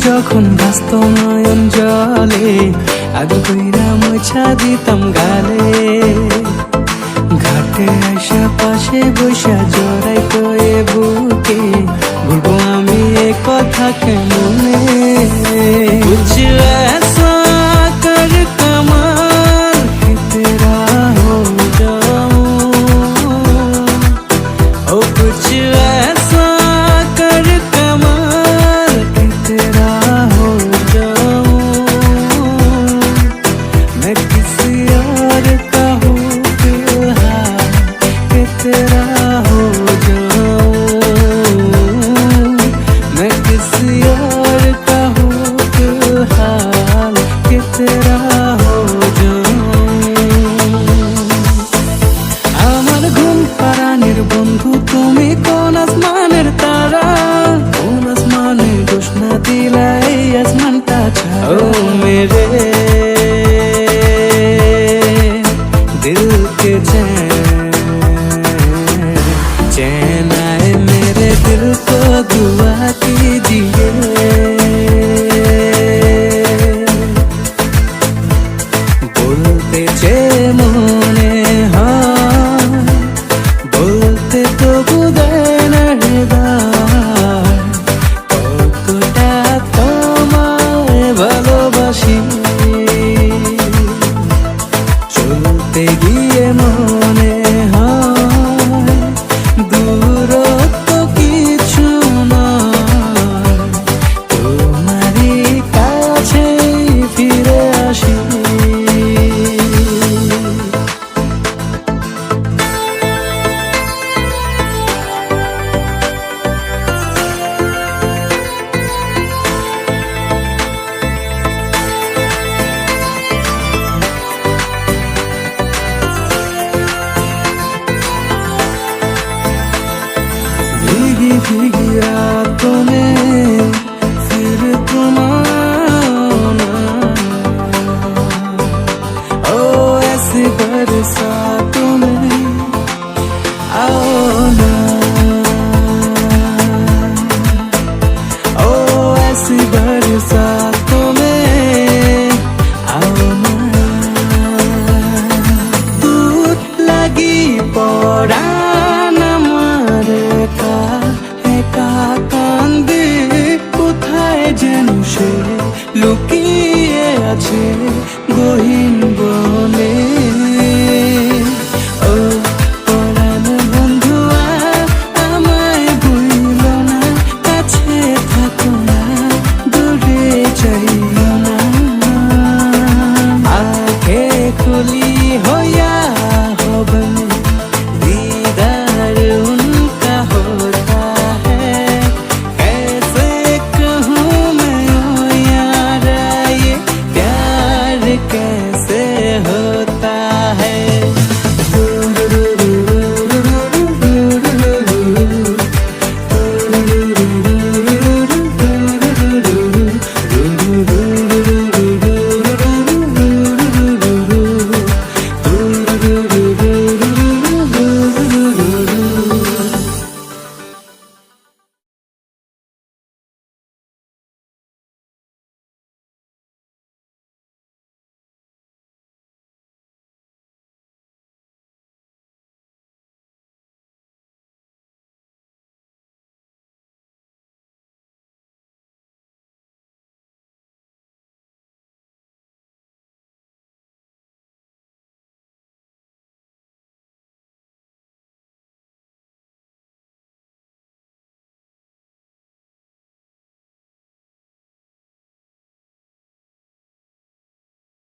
যখন ভাসত নয়ন জলে, আগে কইরা মোছা দিতাম গালে। ঘাটে আইসা পাশে বৈশা জড়াই তো এ বুকে, বলবো আমি এ কথা কেমনে। कुछ ऐसा कर कमाल कि तेरा हो जाऊं, ओ कुछ ऐसा कर कमाल कि तेरा हो जाऊं। मैं किसी और का हूँ फिलहाल कि तेरा हो जाऊं। मैं किसी और का हूँ फिलहाल कि तेरा हो जाऊं। আমার ঘুম পাড়ানির বন্ধু তুমি, কোন আসমানের তারা, কোন আসমানে দোষ না দিলাই আসমানটা ছাড়া। ও মেরে दिल के चैन आए मेरे दिल को दुआ कीजिए। बोलते चे মনে হয়, বলতে তো